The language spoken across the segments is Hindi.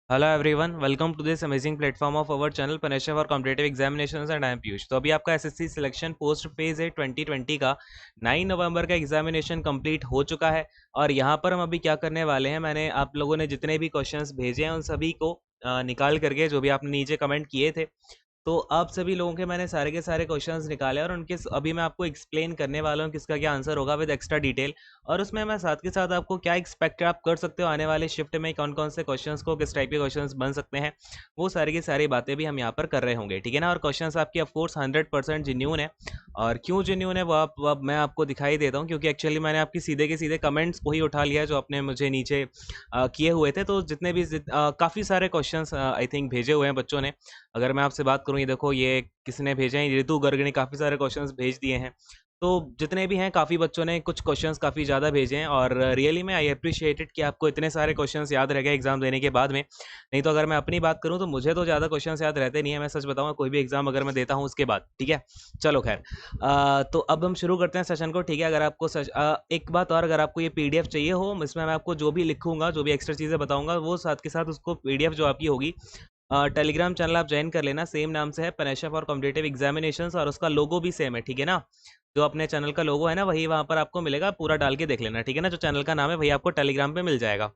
Hello everyone, welcome to this amazing platform of our channel Paneshwar for competitive examinations and I am Piyush. तो अभी आपका एसएससी सिलेक्शन पोस्ट फेज है 2020 का 9 नवंबर का एग्जामिनेशन कंप्लीट हो चुका है। और यहाँ पर हम अभी क्या करने वाले हैं, मैंने आप लोगों ने जितने भी क्वेश्चंस भेजे हैं उन सभी को निकाल करके, जो भी आपने नीचे कमेंट किए थे, तो आप सभी लोगों के मैंने सारे के सारे क्वेश्चंस निकाले और उनके अभी मैं आपको एक्सप्लेन करने वाला हूँ किसका क्या आंसर होगा विद एक्स्ट्रा डिटेल। और उसमें मैं साथ के साथ आपको क्या एक्सपेक्ट आप कर सकते हो आने वाले शिफ्ट में, कौन कौन से क्वेश्चंस को किस टाइप के क्वेश्चंस बन सकते हैं, वो सारी की सारी बातें भी हम यहाँ पर कर रहे होंगे, ठीक है ना। और क्वेश्चंस आपके ऑफकोर्स 100% जेन्यून है। और क्यों जेन्यून है वो अब मैं आपको दिखाई देता हूँ, क्योंकि एक्चुअली मैंने आपकी सीधे के सीधे कमेंट्स को ही उठा लिया है जो आपने मुझे नीचे किए हुए थे। तो जितने भी काफ़ी सारे क्वेश्चंस आई थिंक भेजे हुए हैं बच्चों ने। अगर मैं आपसे बात करूँ, ये देखो, ये किसने भेजे हैं, ऋतु गर्ग ने काफ़ी सारे क्वेश्चंस भेज दिए हैं। तो जितने भी हैं, काफ़ी बच्चों ने कुछ क्वेश्चंस काफ़ी ज़्यादा भेजे हैं और रियली में आई अप्रिशिएटेड कि आपको इतने सारे क्वेश्चंस याद रह गए एग्जाम देने के बाद में। नहीं तो अगर मैं अपनी बात करूं तो मुझे तो ज़्यादा क्वेश्चंस याद रहते नहीं है, मैं सच बताऊंगा, कोई भी एग्जाम अगर मैं देता हूं उसके बाद, ठीक है। चलो खैर, तो अब हम शुरू करते हैं सेशन को, ठीक है। अगर आपको एक बात और, अगर आपको ये पीडीएफ चाहिए हो, इसमें मैं आपको जो भी लिखूंगा, जो भी एक्स्ट्रा चीज़ें बताऊंगा, वो साथ के साथ उसको पीडीएफ जो आपकी होगी, टेलीग्राम चैनल आप ज्वाइन कर लेना, सेम नाम से है, पनेश्वर फॉर कॉम्पिटेटिव एग्जामिनेशंस, और उसका लोगो भी सेम है, ठीक है ना। जो अपने चैनल का लोगो है ना, वही वहां पर आपको मिलेगा, पूरा डाल के देख लेना, ठीक है ना। जो चैनल का नाम है वही आपको टेलीग्राम पे मिल जाएगा।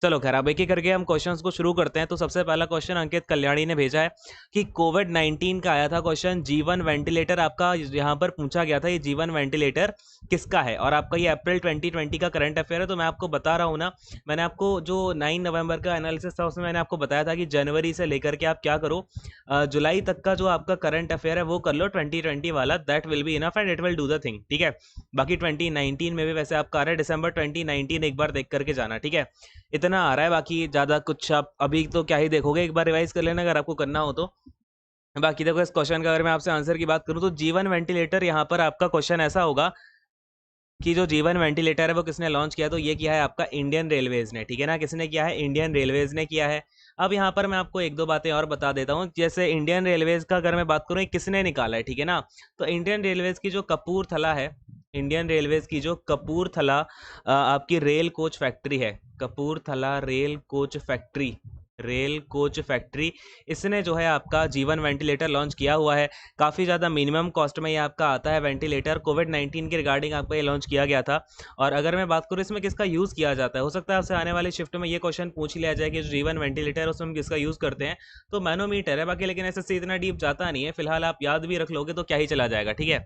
चलो खैर, अब एक एक करके हम क्वेश्चंस को शुरू करते हैं। तो सबसे पहला क्वेश्चन अंकित कल्याणी ने भेजा है कि कोविड-19 का आया था क्वेश्चन, जीवन वेंटिलेटर आपका यहाँ पर पूछा गया था, ये जीवन वेंटिलेटर किसका है। और आपका ये अप्रैल 2020 का करंट अफेयर है। तो मैं आपको बता रहा हूँ ना, मैंने आपको जो 9 नवंबर का एनालिसिस था उसमें मैंने आपको बताया था कि जनवरी से लेकर के आप क्या करो, जुलाई तक का जो आपका करंट अफेयर है वो कर लो 2020 वाला, that will be enough and it will do the thing, ठीक है। बाकी 2019 में भी वैसे आपका आ रहा है, दिसंबर 2019 एक बार देख करके जाना, ठीक है। इतना आ रहा है, बाकी ज़्यादा कुछ आप अभी तो क्या ही देखोगे, एक बार रिवाइज कर लेना अगर आपको करना हो तो। बाकी देखो, इस क्वेश्चन का अगर मैं आपसे आंसर की बात करूं तो जीवन वेंटिलेटर, यहाँ पर आपका क्वेश्चन ऐसा होगा कि जो जीवन वेंटिलेटर है वो किसने लॉन्च किया, तो ये किया है आपका इंडियन रेलवेज ने, ठीक है ना। किसने किया है? इंडियन रेलवेज ने किया है। अब यहाँ पर मैं आपको एक दो बातें और बता देता हूँ। जैसे इंडियन रेलवेज का अगर मैं बात करूँ, किसने निकाला है, ठीक है ना। तो इंडियन रेलवेज की जो कपूरथला है, इंडियन रेलवेज की जो कपूरथला आपकी रेल कोच फैक्ट्री है, Kapurthala rail coach factory, rail coach factory, इसने जो है आपका जीवन वेंटिलेटर लॉन्च किया हुआ है। काफ़ी ज़्यादा मिनिमम कॉस्ट में ये आपका आता है वेंटिलेटर, कोविड-19 के रिगार्डिंग आपका ये लॉन्च किया गया था। और अगर मैं बात करूँ इसमें किसका यूज़ किया जाता है, हो सकता है आपसे आने वाले शिफ्ट में ये क्वेश्चन पूछ लिया जाए कि जो जीवन वेंटिलेटर है उसमें हम किसका यूज़ करते हैं, तो मैनोमीटर है। बाकी लेकिन ऐसे से इतना डीप जाता नहीं है, फिलहाल आप याद भी रख लोगे तो क्या ही चला जाएगा, ठीक है।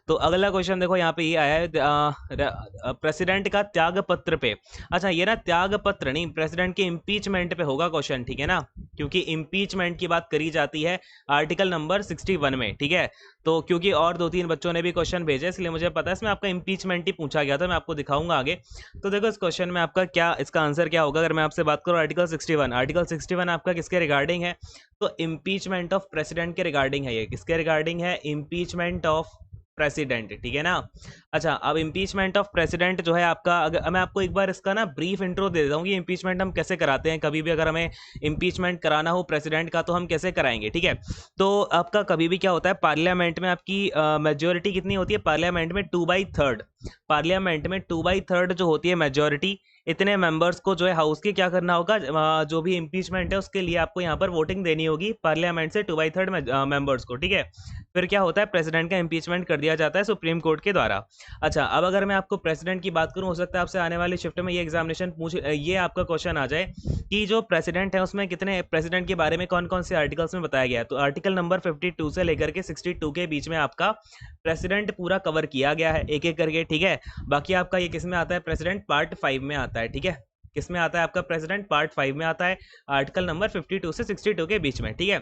तो अगला क्वेश्चन देखो, यहाँ पे ये आया है प्रेसिडेंट का त्याग पत्र पे। अच्छा, ये ना त्याग पत्र नहीं, प्रेसिडेंट के इम्पीचमेंट पे होगा क्वेश्चन, ठीक है ना, क्योंकि इम्पीचमेंट की बात करी जाती है आर्टिकल नंबर 61 में, ठीक है। तो क्योंकि और दो तीन बच्चों ने भी क्वेश्चन भेजे, इसलिए मुझे पता है इसमें आपका इम्पीचमेंट ही पूछा गया था, मैं आपको दिखाऊंगा आगे। तो देखो, इस क्वेश्चन में आपका क्या, इसका आंसर क्या होगा, अगर मैं आपसे बात करूं आर्टिकल 61, आर्टिकल 61 आपका किसके रिगार्डिंग है, तो इम्पीचमेंट ऑफ प्रेसिडेंट के रिगार्डिंग है। ये किसके रिगार्डिंग है? इम्पीचमेंट ऑफ प्रेसिडेंट, ठीक है ना। अच्छा, अब इम्पीचमेंट ऑफ प्रेसिडेंट जो है आपका, अगर मैं आपको एक बार इसका ना ब्रीफ इंट्रो दे देता हूँ कि इम्पीचमेंट हम कैसे कराते हैं। कभी भी अगर हमें इम्पीचमेंट कराना हो प्रेसिडेंट का तो हम कैसे कराएंगे, ठीक है। तो आपका कभी भी क्या होता है, पार्लियामेंट में आपकी मेजोरिटी कितनी होती है, पार्लियामेंट में 2/3, पार्लियामेंट में 2/3 जो होती है मेजोरिटी, इतने मेंबर्स को जो है हाउस के क्या करना होगा, जो भी इम्पीचमेंट है उसके लिए आपको यहाँ पर वोटिंग देनी होगी पार्लियामेंट से 2/3 मेंबर्स को, ठीक है। फिर क्या होता है, प्रेसिडेंट का इम्पीचमेंट कर दिया जाता है सुप्रीम कोर्ट के द्वारा। अच्छा, अब अगर मैं आपको प्रेसिडेंट की बात करूं, हो सकता है आपसे आने वाली शिफ्ट में ये एग्जामिनेशन ये आपका क्वेश्चन आ जाए कि जो प्रेसिडेंट है उसमें कितने, प्रेसिडेंट के बारे में कौन कौन से आर्टिकल्स में बताया गया है। तो आर्टिकल नंबर 52 से लेकर के 62 के बीच में आपका प्रेसिडेंट पूरा कवर किया गया है एक एक करके, ठीक है। बाकी आपका ये किस में आता है, प्रेसिडेंट पार्ट 5 में आता है, ठीक है। किस में आता है आपका, प्रेसिडेंट पार्ट 5 में आता है, आर्टिकल नंबर 52 से 62 के बीच में, ठीक है।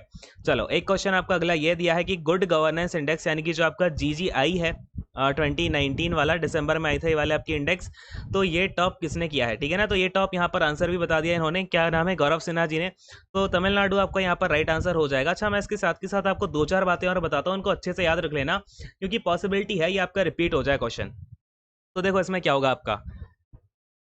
चलो, एक क्वेश्चन आपका अगला ये दिया है कि गुड गवर्नेंस इंडेक्स, यानी कि जो आपका जीजीआई है 2019 वाला, दिसंबर में आई था ये वाले आपकी इंडेक्स, तो ये टॉप किसने किया है, ठीक है ना। तो ये टॉप यहाँ पर आंसर भी बता दिया इन्होंने, क्या नाम है, गौरव सिन्हा जी ने। तो तमिलनाडु आपका यहाँ पर राइट आंसर हो जाएगा। अच्छा, मैं इसके साथ के साथ आपको दो चार बातें और बताता हूँ, उनको अच्छे से याद रख लेना, क्योंकि पॉसिबिलिटी है ये आपका रिपीट हो जाए क्वेश्चन। तो देखो, इसमें क्या होगा आपका,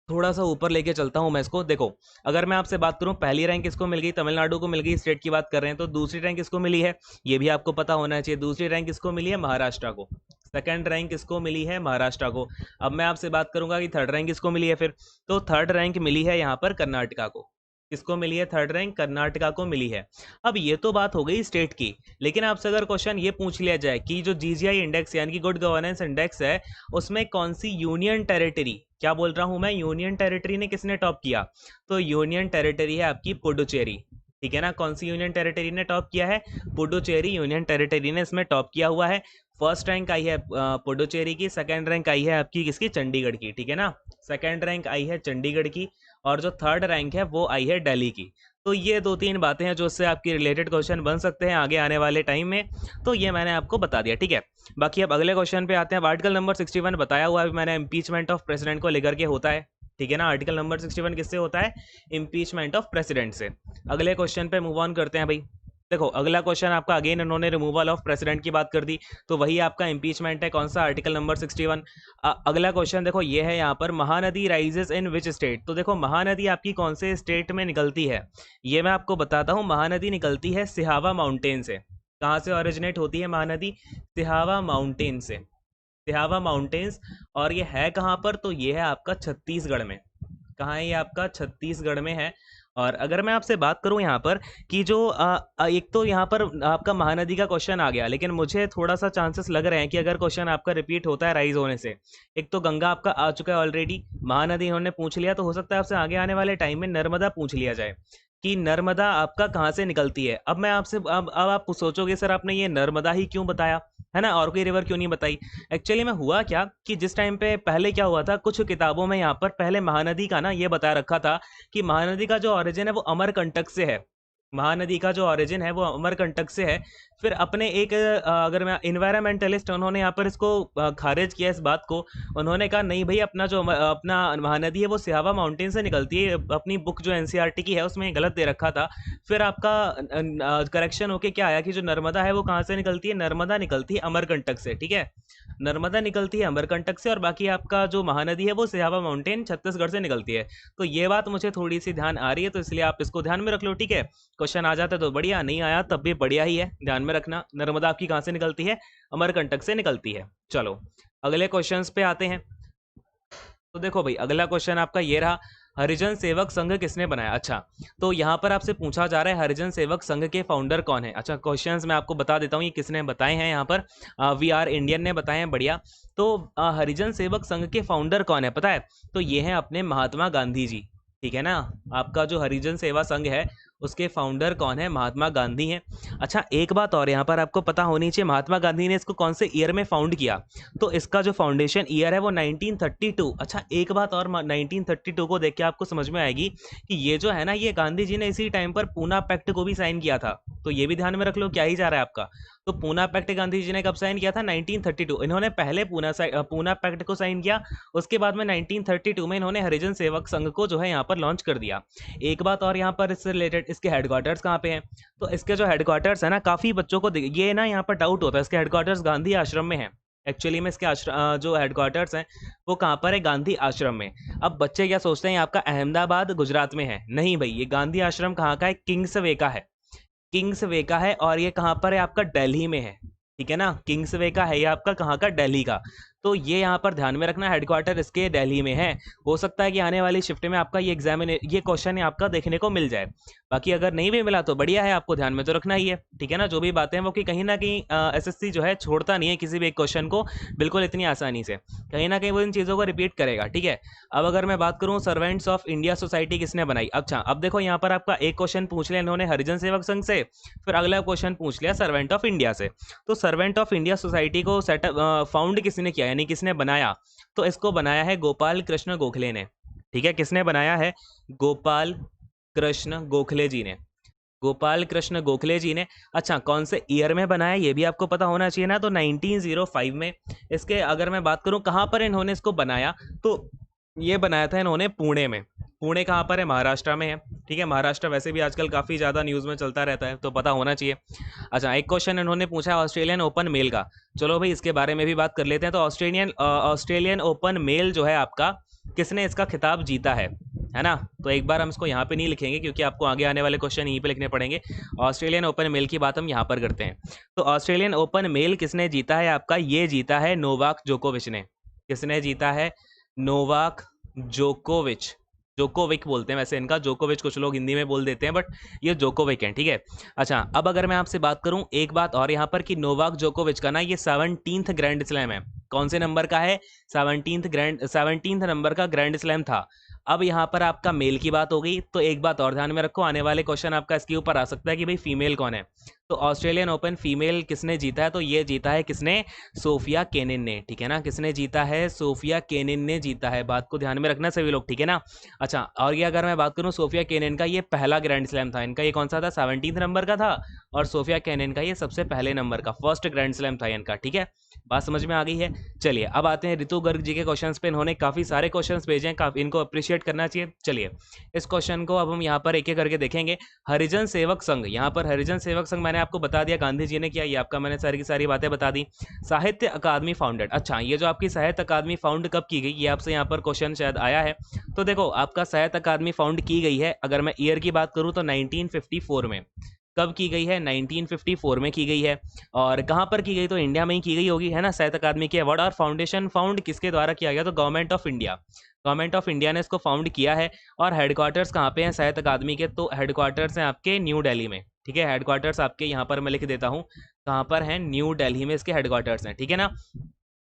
थोड़ा सा ऊपर लेके चलता हूं मैं इसको। देखो, अगर मैं आपसे बात करूं, पहली रैंक किसको मिल गई, तमिलनाडु को मिल गई, स्टेट की बात कर रहे हैं। तो दूसरी रैंक किसको मिली है, ये भी आपको पता होना चाहिए। दूसरी रैंक किसको मिली है, महाराष्ट्र को। सेकंड रैंक किसको मिली है, महाराष्ट्र को। अब मैं आपसे बात करूंगा कि थर्ड रैंक किसको मिली है फिर, तो थर्ड रैंक मिली है यहाँ पर कर्नाटका को, किसको मिली है थर्ड रैंक? कर्नाटका को मिली है। अब ये तो बात हो गई स्टेट की, लेकिन आपसे अगर क्वेश्चन ये पूछ लिया जाए कि जो जीजीआई इंडेक्स यानी कि गुड गवर्नेंस इंडेक्स है, उसमें कौन सी यूनियन टेरिटरी, क्या बोल रहा हूं मैं, यूनियन टेरिटरी ने किसने टॉप किया? तो यूनियन टेरिटरी है आपकी पुडुचेरी। ठीक है ना, कौन सी यूनियन टेरिटरी ने टॉप किया है? पुडुचेरी यूनियन टेरिटरी ने इसमें टॉप किया हुआ है। फर्स्ट रैंक आई है पुडुचेरी की, सेकंड रैंक आई है आपकी किसकी? चंडीगढ़ की। ठीक है ना, सेकंड रैंक आई है चंडीगढ़ की, और जो थर्ड रैंक है वो आई है दिल्ली की। तो ये दो तीन बातें हैं जो उससे आपकी रिलेटेड क्वेश्चन बन सकते हैं आगे आने वाले टाइम में, तो ये मैंने आपको बता दिया। ठीक है, बाकी अब अगले क्वेश्चन पे आते हैं। आर्टिकल नंबर 61 बताया हुआ है मैंने, इम्पीचमेंट ऑफ प्रेसिडेंट को लेकर के होता है। ठीक है ना, आर्टिकल नंबर 61 किससे होता है? इम्पीचमेंट ऑफ प्रेसिडेंट से। अगले क्वेश्चन पे मूव ऑन करते हैं भाई। देखो अगला क्वेश्चन आपका, अगेन इन्होंने रिमूवल ऑफ प्रेसिडेंट की बात कर दी, तो वही आपका इंपीचमेंट है। कौन सा? Article number 61। अगला क्वेश्चन देखो ये है यहाँ पर, Mahanadi rises in which state? तो देखो महानदी आपकी कौन से स्टेट में निकलती है, ये मैं आपको बताता हूँ। महानदी निकलती है सिहावा माउंटेन से। कहाँ से ओरिजिनेट होती है महानदी? सिहावा माउंटेन से, सिहावा माउंटेन्स। और ये है कहाँ पर? तो ये है आपका छत्तीसगढ़ में। कहाँ है ये आपका? छत्तीसगढ़ में है। और अगर मैं आपसे बात करूं यहाँ पर कि जो एक तो यहाँ पर आपका महानदी का क्वेश्चन आ गया, लेकिन मुझे थोड़ा सा चांसेस लग रहे हैं कि अगर क्वेश्चन आपका रिपीट होता है राइज होने से, एक तो गंगा आपका आ चुका है ऑलरेडी, महानदी इन्होंने पूछ लिया, तो हो सकता है आपसे आगे आने वाले टाइम में नर्मदा पूछ लिया जाए कि नर्मदा आपका कहाँ से निकलती है। अब मैं आपसे अब आप सोचोगे सर आपने ये नर्मदा ही क्यों बताया है ना, और कोई रिवर क्यों नहीं बताई? एक्चुअली में हुआ क्या कि जिस टाइम पे पहले क्या हुआ था, कुछ किताबों में यहाँ पर पहले महानदी का ना ये बता रखा था कि महानदी का जो ओरिजिन है वो अमरकंटक से है। महानदी का जो ओरिजिन है वो अमरकंटक से है। फिर अपने एक अगर मैं इन्वायरमेंटलिस्ट, उन्होंने यहाँ पर इसको खारिज किया इस बात को। उन्होंने कहा नहीं भाई, अपना जो अपना महानदी है वो सिहावा माउंटेन से निकलती है। अपनी बुक जो एनसीईआरटी की है उसमें गलत दे रखा था। फिर आपका करेक्शन होके क्या आया कि जो नर्मदा है वो कहाँ से निकलती है? नर्मदा निकलती है अमरकंटक से। ठीक है, नर्मदा निकलती है अमरकंटक से, और बाकी आपका जो महानदी है वो सिहावा माउंटेन छत्तीसगढ़ से निकलती है। तो ये बात मुझे थोड़ी सी ध्यान आ रही है, तो इसलिए आप इसको ध्यान में रख लो। ठीक है, क्वेश्चन आ जाता है तो बढ़िया, नहीं आया तब भी बढ़िया ही है, ध्यान में रखना। नर्मदा आपकी कहाँ से निकलती है? अमरकंटक से निकलती है। चलो अगले क्वेश्चंस पे आते हैं। तो देखो भाई अगला क्वेश्चन आपका ये रहा, हरिजन सेवक संघ किसने बनाया? अच्छा, तो यहाँ पर आपसे पूछा जा रहा है हरिजन सेवक संघ के फाउंडर कौन है। अच्छा, क्वेश्चंस मैं आपको बता देता हूँ ये किसने बताए हैं। यहाँ पर वी आर इंडियन ने बताए हैं, बढ़िया। तो हरिजन सेवक संघ के फाउंडर कौन है पता है? तो ये हैं अपने महात्मा गांधी जी। ठीक है ना, आपका जो हरिजन सेवा संघ है उसके फाउंडर कौन है? महात्मा गांधी हैं। अच्छा, एक बात और यहाँ पर आपको पता होनी चाहिए, महात्मा गांधी ने इसको कौन से ईयर में फाउंड किया? तो इसका जो फाउंडेशन ईयर है वो 1932। अच्छा, एक बात और, 1932 को देख के आपको समझ में आएगी कि ये जो है ना, ये गांधी जी ने इसी टाइम पर पूना पैक्ट को भी साइन किया था। तो ये भी ध्यान में रख लो, क्या ही जा रहा है आपका। तो पूना पैक्ट गांधी जी ने कब साइन किया था? 1932। इन्होंने पहले पूना पैक्ट को साइन किया, उसके बाद में 1932 में इन्होंने हरिजन सेवक संघ को जो है यहाँ पर लॉन्च कर दिया। एक बात और यहाँ पर इससे रिलेटेड, इसके हेडक्वार्टर्स कहाँ पे हैं? तो इसके जो हेडक्वार्टर्स है ना, काफ़ी बच्चों को ये ना यहाँ पर डाउट होता है, इसके हेडक्वार्टर्स गांधी आश्रम में है। एक्चुअली में इसके जो हेडक्वार्टर्स हैं वो कहाँ पर है? गांधी आश्रम में। अब बच्चे क्या सोचते हैं आपका अहमदाबाद गुजरात में है, नहीं भाई, ये गांधी आश्रम कहाँ का है? किंग्स वे का है। किंग्स वे का है, और ये कहाँ पर है आपका? दिल्ली में है। ठीक है ना, किंग्स वे का है ये आपका, कहाँ का? दिल्ली का। तो ये यहाँ पर ध्यान में रखना, हेडक्वार्टर इसके दिल्ली में है। हो सकता है कि आने वाली शिफ्ट में आपका ये क्वेश्चन आपका देखने को मिल जाए। बाकी अगर नहीं भी मिला तो बढ़िया है, आपको ध्यान में तो रखना ही है। ठीक है ना, जो भी बातें हैं वो कि कहीं ना कहीं एसएससी जो है छोड़ता नहीं है किसी भी एक क्वेश्चन को बिल्कुल इतनी आसानी से, कहीं ना कहीं वो इन चीज़ों को रिपीट करेगा। ठीक है, अब अगर मैं बात करूँ सर्वेंट्स ऑफ इंडिया सोसाइटी किसने बनाई? अच्छा, अब देखो यहाँ पर आपका एक क्वेश्चन पूछ लिया इन्होंने हरिजन सेवक संघ से, फिर अगला क्वेश्चन पूछ लिया सर्वेंट ऑफ इंडिया से। तो सर्वेंट ऑफ इंडिया सोसाइटी को सेटअप फाउंड किसने किया, यानी किसने बनाया? तो इसको बनाया है गोपाल कृष्ण गोखले ने। ठीक है, किसने बनाया है? गोपाल कृष्ण गोखले जी ने, गोपाल कृष्ण गोखले जी ने। अच्छा, कौन से ईयर में बनाया ये भी आपको पता होना चाहिए ना, तो 1905 में। इसके अगर मैं बात करूं कहां पर इन्होंने इसको बनाया, तो ये बनाया था इन्होंने पुणे में। पुणे कहाँ पर है? महाराष्ट्र में है। ठीक है, महाराष्ट्र वैसे भी आजकल काफ़ी ज़्यादा न्यूज़ में चलता रहता है, तो पता होना चाहिए। अच्छा, एक क्वेश्चन इन्होंने पूछा ऑस्ट्रेलियन ओपन मेल का, चलो भाई इसके बारे में भी बात कर लेते हैं। तो ऑस्ट्रेलियन ओपन मेल जो है आपका, किसने इसका खिताब जीता है ना? तो एक बार हम इसको यहाँ पे नहीं लिखेंगे क्योंकि आपको आगे आने वाले क्वेश्चन यहीं पे लिखने पड़ेंगे। ऑस्ट्रेलियन ओपन मेल की बात हम यहाँ पर करते हैं। तो ऑस्ट्रेलियन ओपन मेल किसने जीता है आपका? ये जीता है नोवाक जोकोविच ने। किसने जीता है? नोवाक जोकोविच। जोकोविक बोलते हैं वैसे इनका, जोकोविच कुछ लोग हिंदी में बोल देते हैं, बट ये जोकोविक हैं, ठीक है। अच्छा, अब अगर मैं आपसे बात करूं एक बात और यहाँ पर कि नोवाक जोकोविच का ना ये 17th ग्रैंड स्लैम है। कौन से नंबर का है? 17th नंबर का ग्रैंड स्लैम था। अब यहाँ पर आपका मेल की बात हो गई, तो एक बात और ध्यान में रखो, आने वाले क्वेश्चन आपका इसके ऊपर आ सकता है कि भाई फीमेल कौन है। तो ऑस्ट्रेलियन ओपन फीमेल किसने जीता है? तो ये जीता है किसने? सोफिया केनिन ने, ठीक है ना। किसने जीता है? सोफिया केनिन ने जीता है। बात को ध्यान में रखना सभी लोग, ठीक है ना। अच्छा, और ये अगर मैं बात करूं सोफिया केनिन का, ये पहला ग्रैंड स्लैम था इनका। ये कौन सा था? 17th नंबर का था। और सोफिया केनिन का ये सबसे पहले नंबर का फर्स्ट ग्रैंड स्लैम था इनका, ठीक है। बात समझ में आ गई है। चलिए अब आते हैं ऋतु गर्ग जी के क्वेश्चंस पे। इन्होंने काफी सारे क्वेश्चंस भेजे हैं, काफी इनको अप्रिशिएट करना चाहिए। चलिए इस क्वेश्चन को अब हम यहाँ पर एक एक करके देखेंगे। हरिजन सेवक संघ, यहाँ पर हरिजन सेवक संघ मैंने आपको बता दिया गांधी जी ने किया, ये आपका मैंने सारी की सारी बातें बता दी। साहित्य अकादमी फाउंडेड, अच्छा ये जो आपकी साहित्य अकादमी फाउंड कब की गई, ये आपसे यहाँ पर क्वेश्चन शायद आया है। तो देखो आपका साहित्य अकादमी फाउंड की गई है, अगर मैं ईयर की बात करूँ तो 1954 में। कब की गई है? 1954 में की गई है। और कहाँ पर की गई? तो इंडिया में ही की गई होगी, है ना। साहित्य अकादमी के अवार्ड और फाउंडेशन फाउंड किसके द्वारा किया गया? तो government of India, government of India ने इसको फाउंड किया है। और हेडक्वार्टर्स कहाँ पे हैं साहित्य अकादमी के? तो हेडक्वार्टर्स हैं आपके न्यू दिल्ली में, ठीक है। हेडक्वार्टर्स आपके यहाँ पर मैं लिख देता हूँ, कहाँ पर हैं? न्यू दिल्ली में इसके हेडक्वार्टर्स हैं, ठीक है ना।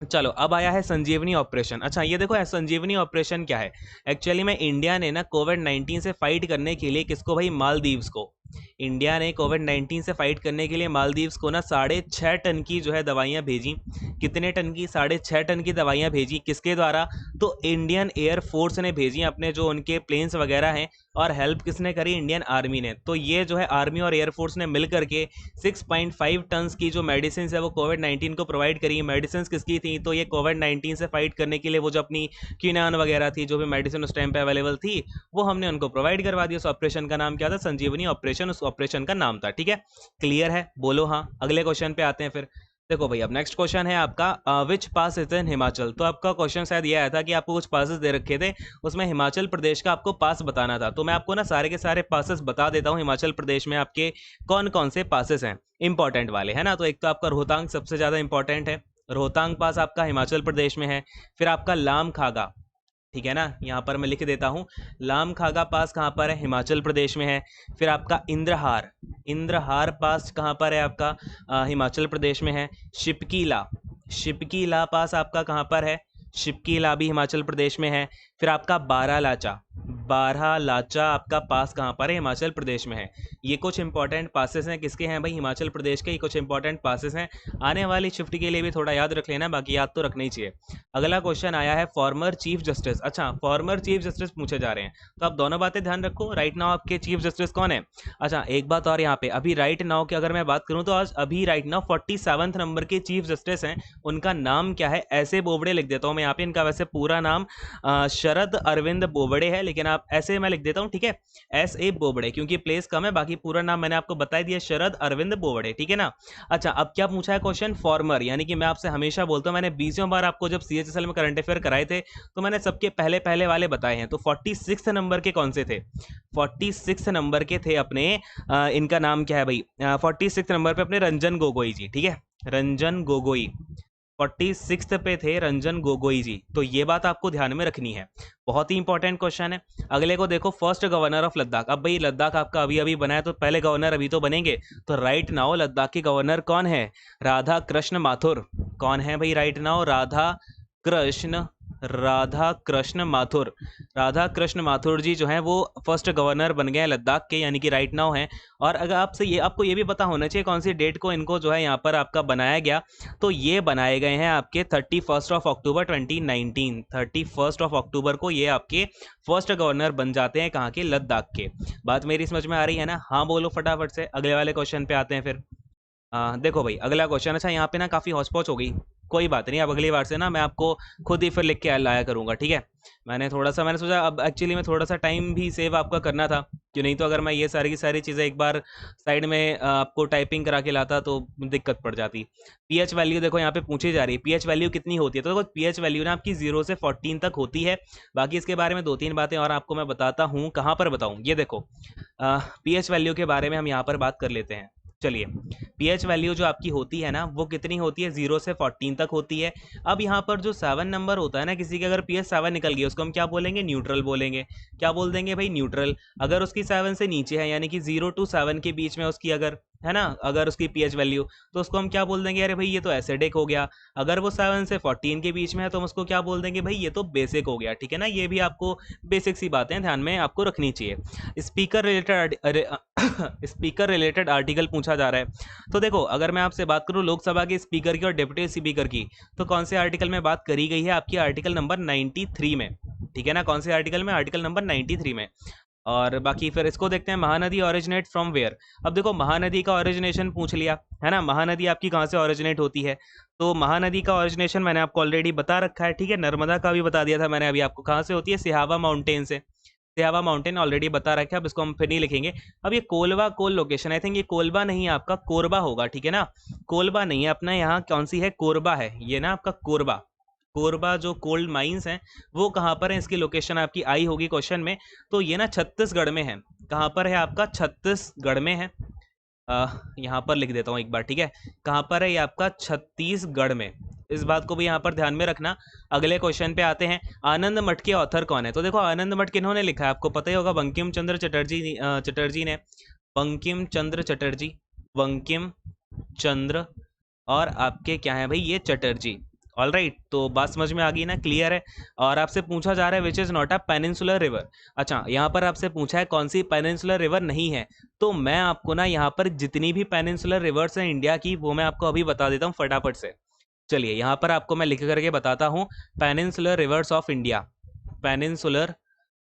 चलो अब आया है संजीवनी ऑपरेशन। अच्छा ये देखो संजीवनी ऑपरेशन क्या है। एक्चुअली में इंडिया ने ना कोविड-19 से फाइट करने के लिए किसको भाई? मालदीव्स को। इंडिया ने कोविड-19 से फाइट करने के लिए मालदीव्स को ना 6.5 टन की जो है दवाइयाँ भेजी। कितने टन की? 6.5 टन की दवाइयाँ भेजी। किसके द्वारा? तो इंडियन एयरफोर्स ने भेजी, अपने जो उनके प्लेन्स वगैरह हैं। और हेल्प किसने करी? इंडियन आर्मी ने। तो ये जो है आर्मी और एयरफोर्स ने मिल करके 6.5 टन की जो मेडिसिन है वो कोविड-19 को प्रोवाइड करी। मेडिसिन किसकी थी? तो ये कोविड-19 से फाइट करने के लिए वो जो अपनी क्विनान वगैरह थी, जो भी मेडिसिन उस टाइम पे अवेलेबल थी, वो हमने उनको प्रोवाइड करवा दी। उस ऑपरेशन का नाम क्या था? संजीवनी ऑपरेशन उस ऑपरेशन का नाम था, ठीक है। क्लियर है? बोलो हाँ। अगले क्वेश्चन पे आते हैं फिर। देखो भाई अब नेक्स्ट क्वेश्चन है आपका विच पास इज इन हिमाचल। तो आपका क्वेश्चन शायद ये आया था कि आपको कुछ पासेस दे रखे थे, उसमें हिमाचल प्रदेश का आपको पास बताना था। तो मैं आपको ना सारे के सारे पासेस बता देता हूँ हिमाचल प्रदेश में आपके कौन कौन से पासेस हैं इंपॉर्टेंट वाले, है ना। तो एक तो आपका रोहतांग सबसे ज़्यादा इंपॉर्टेंट है, रोहतांग पास आपका हिमाचल प्रदेश में है। फिर आपका लाम खागा, ठीक है ना, यहाँ पर मैं लिख देता हूँ, लाम खागा पास कहाँ पर है? हिमाचल प्रदेश में है। फिर आपका इंद्रहार, इंद्रहार पास कहाँ पर है आपका? हिमाचल प्रदेश में है। शिपकीला, शिपकीला पास आपका कहाँ पर है? शिपकीला भी हिमाचल प्रदेश में है। फिर आपका बारालाचा, बारालाचा आपका पास कहाँ पर है? हिमाचल प्रदेश में है। ये कुछ इंपॉर्टेंट पासेस हैं, किसके हैं भाई? हिमाचल प्रदेश के। ये कुछ इंपॉर्टेंट पासेस हैं, आने वाली शिफ्ट के लिए भी थोड़ा याद रख लेना, बाकी याद तो रखना ही चाहिए। अगला क्वेश्चन आया है फॉर्मर चीफ जस्टिस। अच्छा फॉर्मर चीफ जस्टिस पूछे जा रहे हैं, तो आप दोनों बातें ध्यान रखो। राइट नाउ आपके चीफ जस्टिस कौन है? अच्छा एक बात और यहाँ पे, अभी राइट नाउ की अगर मैं बात करूँ तो आज अभी राइट नाउ 47th नंबर के चीफ जस्टिस हैं, उनका नाम क्या है? ऐसे बोबड़े लिख देता हूँ मैं यहाँ पे। इनका वैसे पूरा नाम शरद अरविंद बोबड़े है, लेकिन आप ऐसे मैं लिख देता हूँ, ठीक है, SA बोबड़े, क्योंकि प्लेस कम है। बाकी पूरा नाम मैंने आपको बता दिया, शरद अरविंद बोबड़े, ठीक है ना। अच्छा अब क्या पूछा है क्वेश्चन? फॉर्मर, यानी कि मैं आपसे हमेशा बोलता हूँ, मैंने 20 बार आपको जब CHSL में करंट अफेयर कराए थे तो मैंने सबके पहले पहले वाले बताए हैं। तो 46 नंबर के कौन से थे? 46 नंबर के थे अपने इनका नाम क्या है भाई? 46 नंबर पे अपने रंजन गोगोई जी, ठीक है, रंजन गोगोई 46 पे थे रंजन गोगोई जी। तो ये बात आपको ध्यान में रखनी है, बहुत ही इंपॉर्टेंट क्वेश्चन है। अगले को देखो, फर्स्ट गवर्नर ऑफ लद्दाख। अब भाई लद्दाख आपका अभी अभी बना है, तो पहले गवर्नर अभी तो बनेंगे। तो राइट नाउ लद्दाख के गवर्नर कौन है? राधा कृष्ण माथुर। कौन है भाई राइट नाउ? राधा कृष्ण माथुर। राधा कृष्ण माथुर जी जो हैं वो फर्स्ट गवर्नर बन गए हैं लद्दाख के, यानी कि राइट नाउ हैं। और अगर आपको ये भी पता होना चाहिए कौन सी डेट को इनको जो है यहाँ पर आपका बनाया गया। तो ये बनाए गए हैं आपके 31 अक्टूबर 2019। 31 अक्टूबर को ये आपके फर्स्ट गवर्नर बन जाते हैं, कहाँ के? लद्दाख के। बात मेरी समझ में आ रही है ना? हाँ बोलो फटाफट से। अगले वाले क्वेश्चन पे आते हैं फिर। देखो भाई अगला क्वेश्चन, अच्छा यहाँ पे ना काफ़ी हौच-पौच हो गई, कोई बात नहीं, अब अगली बार से ना मैं आपको खुद ही फिर लिख के लाया करूँगा, ठीक है। मैंने सोचा अब एक्चुअली में थोड़ा सा टाइम भी सेव आपका करना था, क्यों नहीं तो अगर मैं ये सारी की सारी चीज़ें एक बार साइड में आपको टाइपिंग करा के लाता तो दिक्कत पड़ जाती। पीएच वैल्यू देखो यहाँ पे पूछी जा रही है, पीएच वैल्यू कितनी होती है? तो देखो पीएच वैल्यू ना आपकी 0 से 14 तक होती है। बाकी इसके बारे में 2-3 बातें और आपको मैं बताता हूँ, कहाँ पर बताऊँ? ये देखो पीएच वैल्यू के बारे में हम यहाँ पर बात कर लेते हैं। चलिए, पीएच वैल्यू जो आपकी होती है ना वो कितनी होती है, 0 से 14 तक होती है। अब यहाँ पर जो 7 नंबर होता है ना, किसी के अगर पीएच 7 निकल गई उसको हम क्या बोलेंगे, न्यूट्रल बोलेंगे। क्या बोल देंगे भाई, न्यूट्रल। अगर उसकी 7 से नीचे है, यानी कि 0 to 7 के बीच में उसकी अगर है ना, अगर उसकी पीएच वैल्यू, तो उसको हम क्या बोल देंगे, अरे भाई ये तो एसिडिक हो गया। अगर वो 7 से 14 के बीच में है तो हम उसको क्या बोल देंगे, भाई ये तो बेसिक हो गया। ठीक है ना, ये भी आपको बेसिक सी बातें ध्यान में आपको रखनी चाहिए। Speaker related speaker related article पूछा जा रहा है। तो देखो, अगर मैं आपसे बात करूं लोकसभा के स्पीकर की और डिप्टी स्पीकर की, तो कौन से आर्टिकल में बात करी गई है, आपकी आर्टिकल नंबर 93 में। ठीक है ना, कौन से आर्टिकल में, आर्टिकल नंबर 93 में। और बाकी फिर इसको देखते हैं, महानदी ओरिजिनेट फ्रॉम वेयर। अब देखो, महानदी का ओरिजिनेशन पूछ लिया है ना, महानदी आपकी कहाँ से ओरिजिनेट होती है। तो महानदी का ओरिजिनेशन मैंने आपको ऑलरेडी बता रखा है। ठीक है, नर्मदा का भी बता दिया था मैंने अभी आपको, कहाँ से होती है, सिहावा माउंटेन से। सिहावा माउंटेन ऑलरेडी बता रखा है, अब इसको हम फिर नहीं लिखेंगे। अब ये कोलवा कोल लोकेशन, आई थिंक ये कोलबा नहीं है, आपका कोरबा होगा। ठीक है ना, कोलबा नहीं है अपना, यहाँ कौन सी है, कोरबा है ये ना आपका, कोरबा। कोरबा जो कोल्ड माइंस हैं वो कहाँ पर है, इसकी लोकेशन आपकी आई होगी क्वेश्चन में। तो ये ना छत्तीसगढ़ में है। कहाँ पर है आपका, छत्तीसगढ़ में है। यहाँ पर लिख देता हूँ एक बार, ठीक है। कहाँ पर है ये आपका, छत्तीसगढ़ में। इस बात को भी यहाँ पर ध्यान में रखना। अगले क्वेश्चन पे आते हैं, आनंद मठ के ऑथर कौन है। तो देखो, आनंद मठ किन्होंने लिखा है, आपको पता ही होगा, बंकिम चंद्र चटर्जी ने। बंकिम चंद्र चटर्जी, बंकिम चंद्र, और आपके क्या है भाई, ये चटर्जी। ऑल राइट, तो बात समझ में आ गई ना, क्लियर है। और आपसे पूछा जा रहा है which is not a peninsular river. अच्छा, यहाँ पर आपसे पूछा है कौन सी पेनिनसुलर रिवर नहीं है। तो मैं आपको ना यहाँ पर जितनी भी पेनिनसुलर रिवर्स हैं इंडिया की, वो मैं आपको अभी बता देता हूँ फटाफट से। चलिए, यहाँ पर आपको मैं लिख करके बताता हूँ, peninsular reverse of India. Peninsular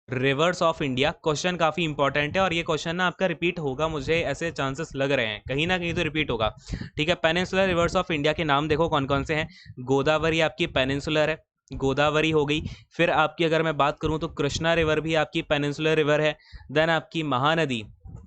reverse of India, question काफी इंपॉर्टेंट है और ये क्वेश्चन ना आपका रिपीट होगा, मुझे ऐसे चांसेस लग रहे हैं, कहीं ना कहीं तो रिपीट होगा। ठीक है, पेनिनसुलर रिवर्स ऑफ इंडिया के नाम देखो कौन कौन से हैं। गोदावरी आपकी पेनिनसुलर है, गोदावरी हो गई। फिर आपकी अगर मैं बात करूं तो कृष्णा रिवर भी आपकी पेनिनसुलर रिवर है। देन आपकी महानदी,